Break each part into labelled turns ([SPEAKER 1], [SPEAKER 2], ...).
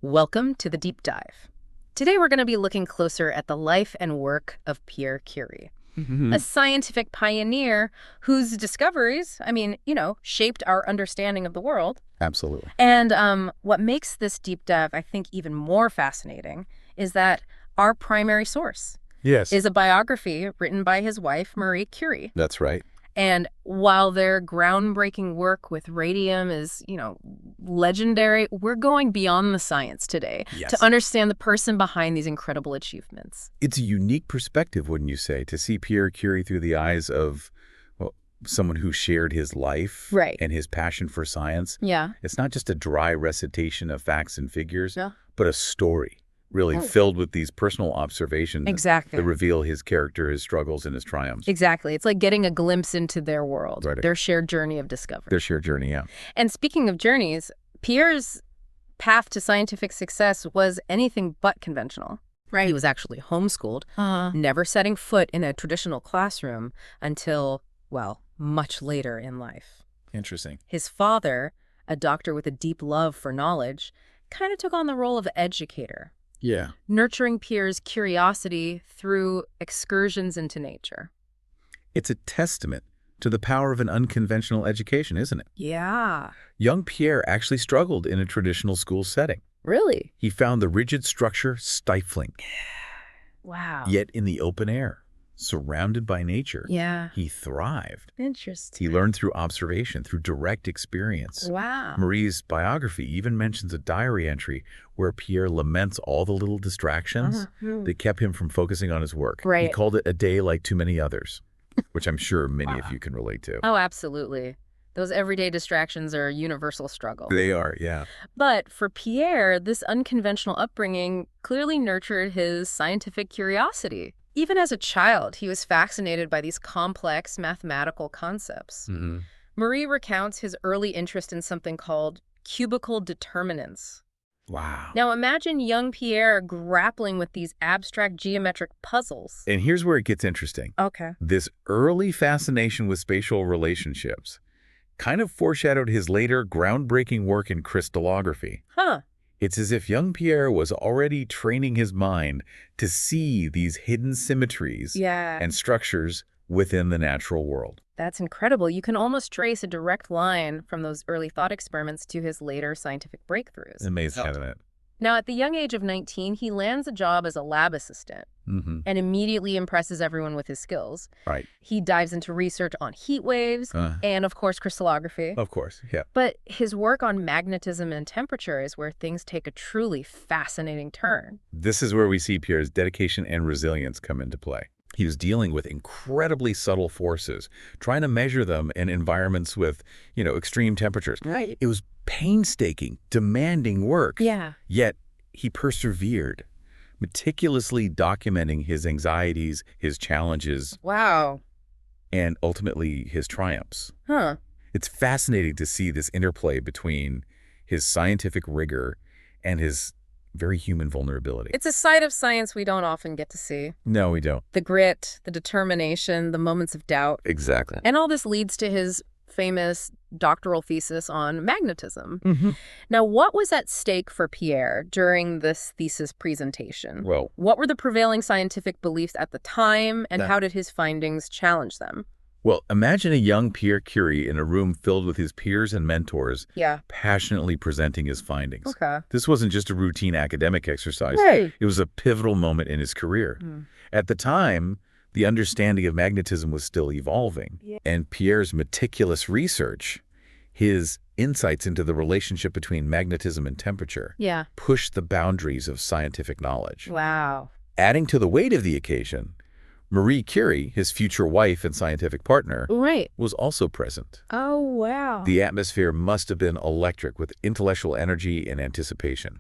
[SPEAKER 1] Welcome to the Deep Dive. Today we're going to be looking closer at the life and work of Pierre Curie, a scientific pioneer whose discoveries, shaped our understanding of the world.
[SPEAKER 2] Absolutely.
[SPEAKER 1] And what makes this deep dive, I think, even more fascinating is that our primary source
[SPEAKER 2] Yes.
[SPEAKER 1] is a biography written by his wife, Marie Curie.
[SPEAKER 2] That's right.
[SPEAKER 1] And while their groundbreaking work with radium is, legendary, we're going beyond the science today to understand the person behind these incredible achievements.
[SPEAKER 2] It's a unique perspective, wouldn't you say, to see Pierre Curie through the eyes of someone who shared his life and his passion for science.
[SPEAKER 1] Yeah.
[SPEAKER 2] It's not just a dry recitation of facts and figures,
[SPEAKER 1] Yeah.
[SPEAKER 2] but a story really filled with these personal observations that reveal his character, his struggles, and his triumphs.
[SPEAKER 1] Exactly. It's like getting a glimpse into their world,
[SPEAKER 2] Right.
[SPEAKER 1] their shared journey of discovery.
[SPEAKER 2] Their shared journey, yeah.
[SPEAKER 1] And speaking of journeys, Pierre's path to scientific success was anything but conventional. Right. He was actually homeschooled, never setting foot in a traditional classroom until, much later in life.
[SPEAKER 2] Interesting.
[SPEAKER 1] His father, a doctor with a deep love for knowledge, kind of took on the role of educator, nurturing Pierre's curiosity through excursions into nature.
[SPEAKER 2] It's a testament to the power of an unconventional education, isn't it?
[SPEAKER 1] Yeah.
[SPEAKER 2] Young Pierre actually struggled in a traditional school setting.
[SPEAKER 1] Really?
[SPEAKER 2] He found the rigid structure stifling.
[SPEAKER 1] Wow.
[SPEAKER 2] Yet in the open air, surrounded by nature,
[SPEAKER 1] Yeah.
[SPEAKER 2] he thrived.
[SPEAKER 1] Interesting.
[SPEAKER 2] He learned through observation, through direct experience.
[SPEAKER 1] Wow.
[SPEAKER 2] Marie's biography even mentions a diary entry where Pierre laments all the little distractions that kept him from focusing on his work.
[SPEAKER 1] Right.
[SPEAKER 2] He called it a day like too many others, which I'm sure many of you can relate to.
[SPEAKER 1] Oh, absolutely. Those everyday distractions are a universal struggle.
[SPEAKER 2] They are, yeah.
[SPEAKER 1] But for Pierre, this unconventional upbringing clearly nurtured his scientific curiosity. Even as a child, he was fascinated by these complex mathematical concepts. Marie recounts his early interest in something called cubical determinants.
[SPEAKER 2] Wow.
[SPEAKER 1] Now imagine young Pierre grappling with these abstract geometric puzzles.
[SPEAKER 2] And here's where it gets interesting.
[SPEAKER 1] Okay.
[SPEAKER 2] This early fascination with spatial relationships kind of foreshadowed his later groundbreaking work in crystallography.
[SPEAKER 1] Huh.
[SPEAKER 2] It's as if young Pierre was already training his mind to see these hidden symmetries and structures within the natural world.
[SPEAKER 1] That's incredible. You can almost trace a direct line from those early thought experiments to his later scientific breakthroughs.
[SPEAKER 2] Amazing, isn't it?
[SPEAKER 1] Now, at the young age of 19, he lands a job as a lab assistant and immediately impresses everyone with his skills.
[SPEAKER 2] Right.
[SPEAKER 1] He dives into research on heat waves and, of course, crystallography.
[SPEAKER 2] Of course, yeah.
[SPEAKER 1] But his work on magnetism and temperature is where things take a truly fascinating turn.
[SPEAKER 2] This is where we see Pierre's dedication and resilience come into play. He was dealing with incredibly subtle forces, trying to measure them in environments with, extreme temperatures.
[SPEAKER 1] Right.
[SPEAKER 2] It was painstaking, demanding work.
[SPEAKER 1] Yeah.
[SPEAKER 2] Yet he persevered, meticulously documenting his anxieties, his challenges,
[SPEAKER 1] Wow.
[SPEAKER 2] and ultimately his triumphs.
[SPEAKER 1] Huh.
[SPEAKER 2] It's fascinating to see this interplay between his scientific rigor and his very human vulnerability.
[SPEAKER 1] It's a side of science we don't often get to see.
[SPEAKER 2] No, we don't.
[SPEAKER 1] The grit, the determination, the moments of doubt.
[SPEAKER 2] Exactly.
[SPEAKER 1] And all this leads to his famous doctoral thesis on magnetism. Now, what was at stake for Pierre during this thesis presentation?
[SPEAKER 2] Well,
[SPEAKER 1] what were the prevailing scientific beliefs at the time, and how did his findings challenge them?
[SPEAKER 2] Well, imagine a young Pierre Curie in a room filled with his peers and mentors, passionately presenting his findings.
[SPEAKER 1] Okay.
[SPEAKER 2] This wasn't just a routine academic exercise.
[SPEAKER 1] Right.
[SPEAKER 2] It was a pivotal moment in his career. At the time, the understanding of magnetism was still evolving, and Pierre's meticulous research, his insights into the relationship between magnetism and temperature, pushed the boundaries of scientific knowledge.
[SPEAKER 1] Wow.
[SPEAKER 2] Adding to the weight of the occasion, Marie Curie, his future wife and scientific partner, was also present.
[SPEAKER 1] Oh, wow.
[SPEAKER 2] The atmosphere must have been electric with intellectual energy and anticipation.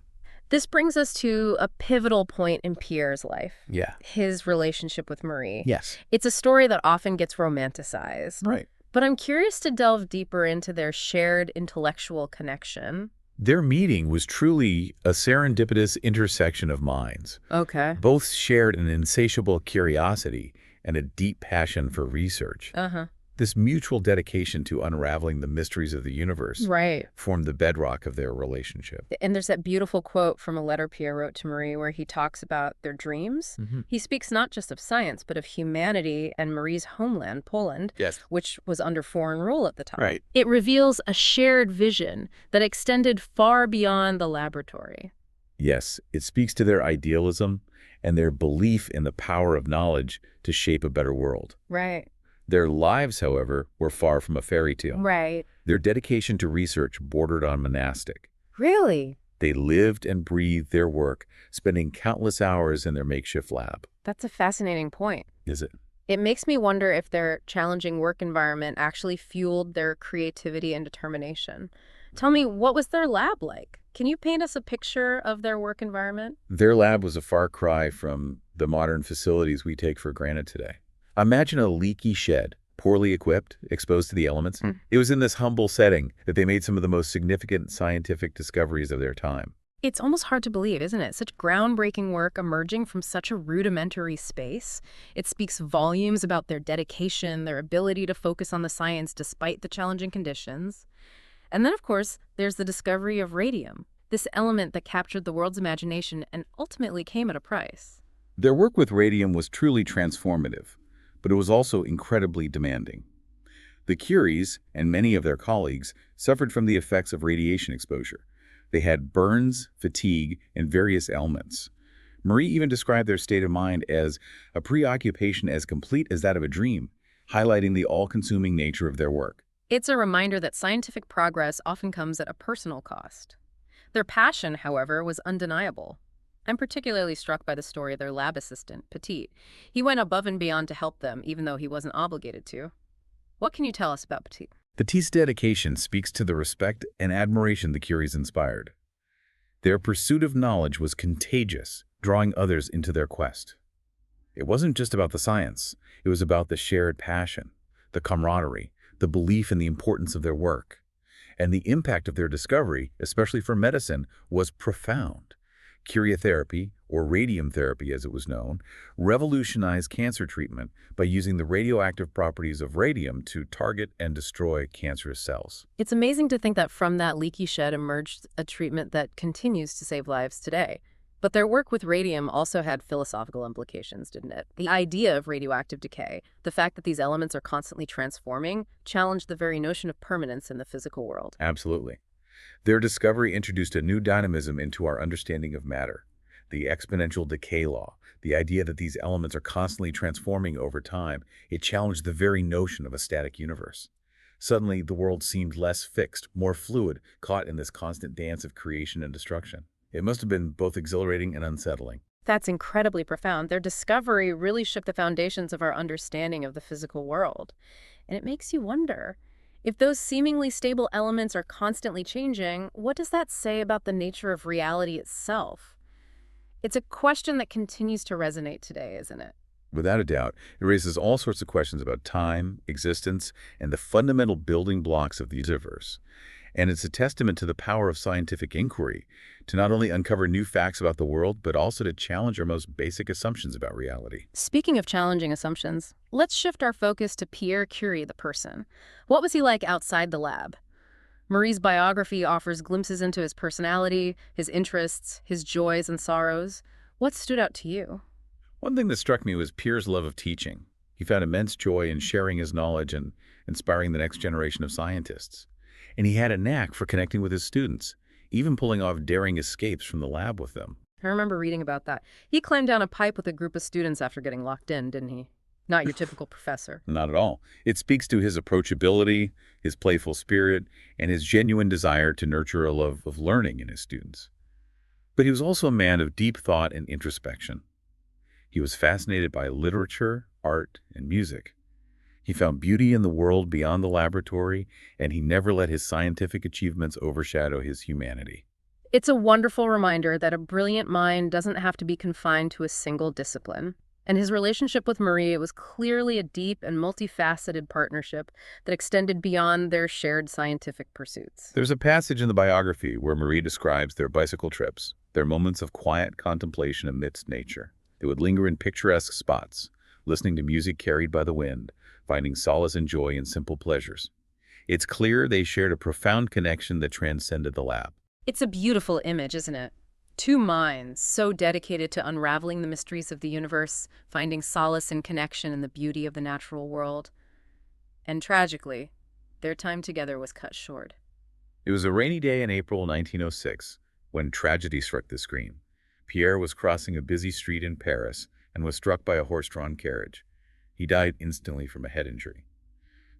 [SPEAKER 1] This brings us to a pivotal point in Pierre's life.
[SPEAKER 2] Yeah.
[SPEAKER 1] His relationship with Marie.
[SPEAKER 2] Yes.
[SPEAKER 1] It's a story that often gets romanticized.
[SPEAKER 2] Right.
[SPEAKER 1] But I'm curious to delve deeper into their shared intellectual connection.
[SPEAKER 2] Their meeting was truly a serendipitous intersection of minds.
[SPEAKER 1] Okay.
[SPEAKER 2] Both shared an insatiable curiosity and a deep passion for research. This mutual dedication to unraveling the mysteries of the universe
[SPEAKER 1] Right.
[SPEAKER 2] formed the bedrock of their relationship.
[SPEAKER 1] And there's that beautiful quote from a letter Pierre wrote to Marie where he talks about their dreams. He speaks not just of science, but of humanity and Marie's homeland, Poland,
[SPEAKER 2] Yes.
[SPEAKER 1] which was under foreign rule at the time.
[SPEAKER 2] Right.
[SPEAKER 1] It reveals a shared vision that extended far beyond the laboratory.
[SPEAKER 2] Yes, it speaks to their idealism and their belief in the power of knowledge to shape a better world.
[SPEAKER 1] Right.
[SPEAKER 2] Their lives, however, were far from a fairy tale.
[SPEAKER 1] Right.
[SPEAKER 2] Their dedication to research bordered on monastic.
[SPEAKER 1] Really?
[SPEAKER 2] They lived and breathed their work, spending countless hours in their makeshift lab.
[SPEAKER 1] That's a fascinating point.
[SPEAKER 2] Is it?
[SPEAKER 1] It makes me wonder if their challenging work environment actually fueled their creativity and determination. Tell me, what was their lab like? Can you paint us a picture of their work environment?
[SPEAKER 2] Their lab was a far cry from the modern facilities we take for granted today. Imagine a leaky shed, poorly equipped, exposed to the elements. It was in this humble setting that they made some of the most significant scientific discoveries of their time.
[SPEAKER 1] It's almost hard to believe, isn't it? Such groundbreaking work emerging from such a rudimentary space. It speaks volumes about their dedication, their ability to focus on the science despite the challenging conditions. And then, of course, there's the discovery of radium, this element that captured the world's imagination and ultimately came at a price.
[SPEAKER 2] Their work with radium was truly transformative, but it was also incredibly demanding. The Curies and many of their colleagues suffered from the effects of radiation exposure. They had burns, fatigue, and various ailments. Marie even described their state of mind as a preoccupation as complete as that of a dream, highlighting the all-consuming nature of their work.
[SPEAKER 1] It's a reminder that scientific progress often comes at a personal cost. Their passion, however, was undeniable. I'm particularly struck by the story of their lab assistant, Petit. He went above and beyond to help them, even though he wasn't obligated to. What can you tell us about Petit?
[SPEAKER 2] Petit's dedication speaks to the respect and admiration the Curies inspired. Their pursuit of knowledge was contagious, drawing others into their quest. It wasn't just about the science. It was about the shared passion, the camaraderie, the belief in the importance of their work. And the impact of their discovery, especially for medicine, was profound. Curiotherapy, or radium therapy as it was known, revolutionized cancer treatment by using the radioactive properties of radium to target and destroy cancerous cells.
[SPEAKER 1] It's amazing to think that from that leaky shed emerged a treatment that continues to save lives today. But their work with radium also had philosophical implications, didn't it? The idea of radioactive decay, the fact that these elements are constantly transforming, challenged the very notion of permanence in the physical world.
[SPEAKER 2] Absolutely. Their discovery introduced a new dynamism into our understanding of matter. The exponential decay law, the idea that these elements are constantly transforming over time, it challenged the very notion of a static universe. Suddenly, the world seemed less fixed, more fluid, caught in this constant dance of creation and destruction. It must have been both exhilarating and unsettling.
[SPEAKER 1] That's incredibly profound. Their discovery really shook the foundations of our understanding of the physical world. And it makes you wonder, if those seemingly stable elements are constantly changing, what does that say about the nature of reality itself? It's a question that continues to resonate today, isn't it?
[SPEAKER 2] Without a doubt, it raises all sorts of questions about time, existence, and the fundamental building blocks of the universe. And it's a testament to the power of scientific inquiry to not only uncover new facts about the world, but also to challenge our most basic assumptions about reality.
[SPEAKER 1] Speaking of challenging assumptions, let's shift our focus to Pierre Curie, the person. What was he like outside the lab? Marie's biography offers glimpses into his personality, his interests, his joys and sorrows. What stood out to you?
[SPEAKER 2] One thing that struck me was Pierre's love of teaching. He found immense joy in sharing his knowledge and inspiring the next generation of scientists. And he had a knack for connecting with his students, even pulling off daring escapes from the lab with them.
[SPEAKER 1] I remember reading about that. He climbed down a pipe with a group of students after getting locked in, didn't he? Not your typical professor.
[SPEAKER 2] Not at all. It speaks to his approachability, his playful spirit, and his genuine desire to nurture a love of learning in his students. But he was also a man of deep thought and introspection. He was fascinated by literature, art, and music. He found beauty in the world beyond the laboratory, and he never let his scientific achievements overshadow his humanity.
[SPEAKER 1] It's a wonderful reminder that a brilliant mind doesn't have to be confined to a single discipline. And his relationship with Marie was clearly a deep and multifaceted partnership that extended beyond their shared scientific pursuits.
[SPEAKER 2] There's a passage in the biography where Marie describes their bicycle trips, their moments of quiet contemplation amidst nature. They would linger in picturesque spots, listening to music carried by the wind, finding solace and joy in simple pleasures. It's clear they shared a profound connection that transcended the lab.
[SPEAKER 1] It's a beautiful image, isn't it? Two minds so dedicated to unraveling the mysteries of the universe, finding solace and connection in the beauty of the natural world. And tragically, their time together was cut short.
[SPEAKER 2] It was a rainy day in April 1906 when tragedy struck the screen. Pierre was crossing a busy street in Paris and was struck by a horse-drawn carriage. He died instantly from a head injury.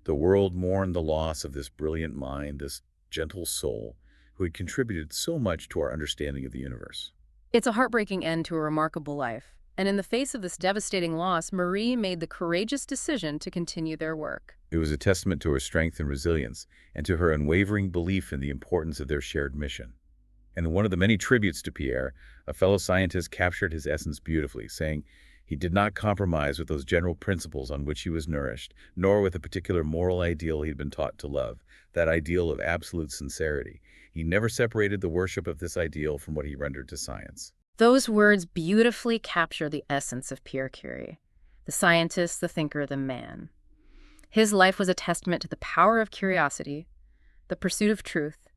[SPEAKER 2] The world mourned the loss of this brilliant mind, this gentle soul, who had contributed so much to our understanding of the universe.
[SPEAKER 1] It's a heartbreaking end to a remarkable life. And in the face of this devastating loss, Marie made the courageous decision to continue their work.
[SPEAKER 2] It was a testament to her strength and resilience, and to her unwavering belief in the importance of their shared mission. And in one of the many tributes to Pierre, a fellow scientist captured his essence beautifully, saying, "He did not compromise with those general principles on which he was nourished, nor with a particular moral ideal he had been taught to love, that ideal of absolute sincerity. He never separated the worship of this ideal from what he rendered to science."
[SPEAKER 1] Those words beautifully capture the essence of Pierre Curie, the scientist, the thinker, the man. His life was a testament to the power of curiosity, the pursuit of truth,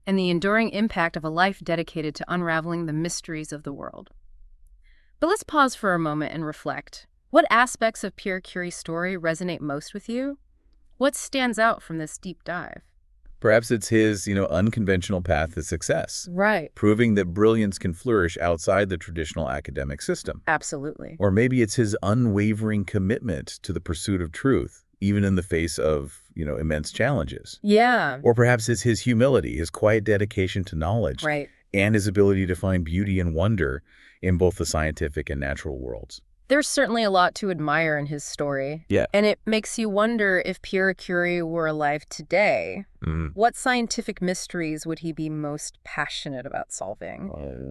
[SPEAKER 1] and the enduring impact of a life dedicated to unraveling the mysteries of the world. But let's pause for a moment and reflect. What aspects of Pierre Curie's story resonate most with you? What stands out from this deep dive?
[SPEAKER 2] Perhaps it's his, unconventional path to success,
[SPEAKER 1] Right.
[SPEAKER 2] proving that brilliance can flourish outside the traditional academic system.
[SPEAKER 1] Absolutely.
[SPEAKER 2] Or maybe it's his unwavering commitment to the pursuit of truth, even in the face of, immense challenges.
[SPEAKER 1] Yeah.
[SPEAKER 2] Or perhaps it's his humility, his quiet dedication to knowledge,
[SPEAKER 1] Right.
[SPEAKER 2] and his ability to find beauty and wonder in both the scientific and natural worlds.
[SPEAKER 1] There's certainly a lot to admire in his story.
[SPEAKER 2] Yeah.
[SPEAKER 1] And it makes you wonder, if Pierre Curie were alive today, what scientific mysteries would he be most passionate about solving?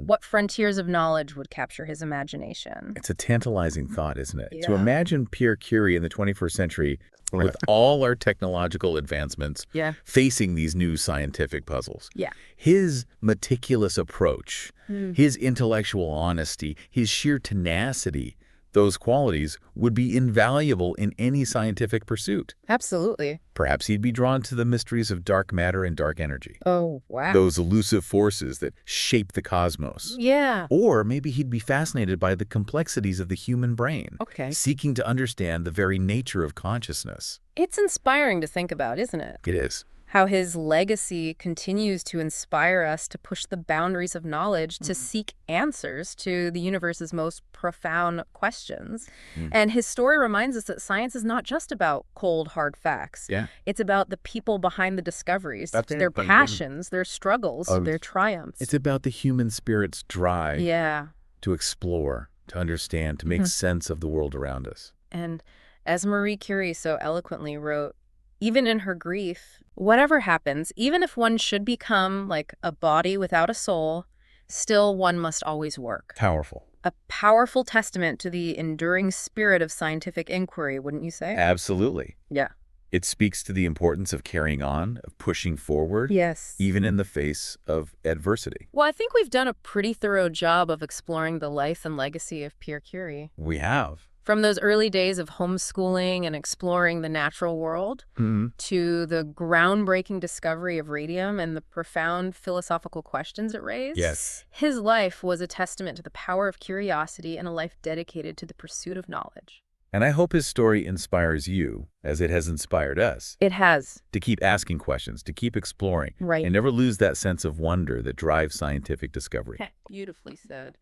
[SPEAKER 1] What frontiers of knowledge would capture his imagination?
[SPEAKER 2] It's a tantalizing thought, isn't it?
[SPEAKER 1] Yeah.
[SPEAKER 2] To imagine Pierre Curie in the 21st century with all our technological advancements
[SPEAKER 1] Yeah.
[SPEAKER 2] facing these new scientific puzzles.
[SPEAKER 1] Yeah.
[SPEAKER 2] His meticulous approach, his intellectual honesty, his sheer tenacity, those qualities would be invaluable in any scientific pursuit.
[SPEAKER 1] Absolutely.
[SPEAKER 2] Perhaps he'd be drawn to the mysteries of dark matter and dark energy,
[SPEAKER 1] Oh, wow.
[SPEAKER 2] those elusive forces that shape the cosmos.
[SPEAKER 1] Yeah.
[SPEAKER 2] Or maybe he'd be fascinated by the complexities of the human brain,
[SPEAKER 1] Okay.
[SPEAKER 2] seeking to understand the very nature of consciousness.
[SPEAKER 1] It's inspiring to think about, isn't it?
[SPEAKER 2] It is.
[SPEAKER 1] How his legacy continues to inspire us to push the boundaries of knowledge, to seek answers to the universe's most profound questions. And his story reminds us that science is not just about cold, hard facts.
[SPEAKER 2] Yeah.
[SPEAKER 1] It's about the people behind the discoveries,
[SPEAKER 2] That's
[SPEAKER 1] their
[SPEAKER 2] it, but-
[SPEAKER 1] passions, their struggles, their triumphs.
[SPEAKER 2] It's about the human spirit's drive
[SPEAKER 1] Yeah.
[SPEAKER 2] to explore, to understand, to make sense of the world around us.
[SPEAKER 1] And as Marie Curie so eloquently wrote, even in her grief, whatever happens, even if one should become like a body without a soul, still one must always work.
[SPEAKER 2] Powerful.
[SPEAKER 1] A powerful testament to the enduring spirit of scientific inquiry, wouldn't you say?
[SPEAKER 2] Absolutely.
[SPEAKER 1] Yeah.
[SPEAKER 2] It speaks to the importance of carrying on, of pushing forward,
[SPEAKER 1] Yes.
[SPEAKER 2] even in the face of adversity.
[SPEAKER 1] Well, I think we've done a pretty thorough job of exploring the life and legacy of Pierre Curie.
[SPEAKER 2] We have.
[SPEAKER 1] From those early days of homeschooling and exploring the natural world to the groundbreaking discovery of radium and the profound philosophical questions it raised,
[SPEAKER 2] Yes.
[SPEAKER 1] his life was a testament to the power of curiosity and a life dedicated to the pursuit of knowledge.
[SPEAKER 2] And I hope his story inspires you, as it has inspired us,
[SPEAKER 1] It has.
[SPEAKER 2] to keep asking questions, to keep exploring,
[SPEAKER 1] Right.
[SPEAKER 2] and never lose that sense of wonder that drives scientific discovery.
[SPEAKER 1] Beautifully said.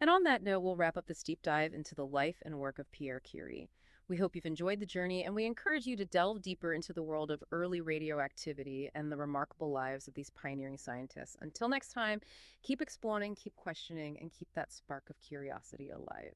[SPEAKER 1] And on that note, we'll wrap up this deep dive into the life and work of Pierre Curie. We hope you've enjoyed the journey, and we encourage you to delve deeper into the world of early radioactivity and the remarkable lives of these pioneering scientists. Until next time, keep exploring, keep questioning, and keep that spark of curiosity alive.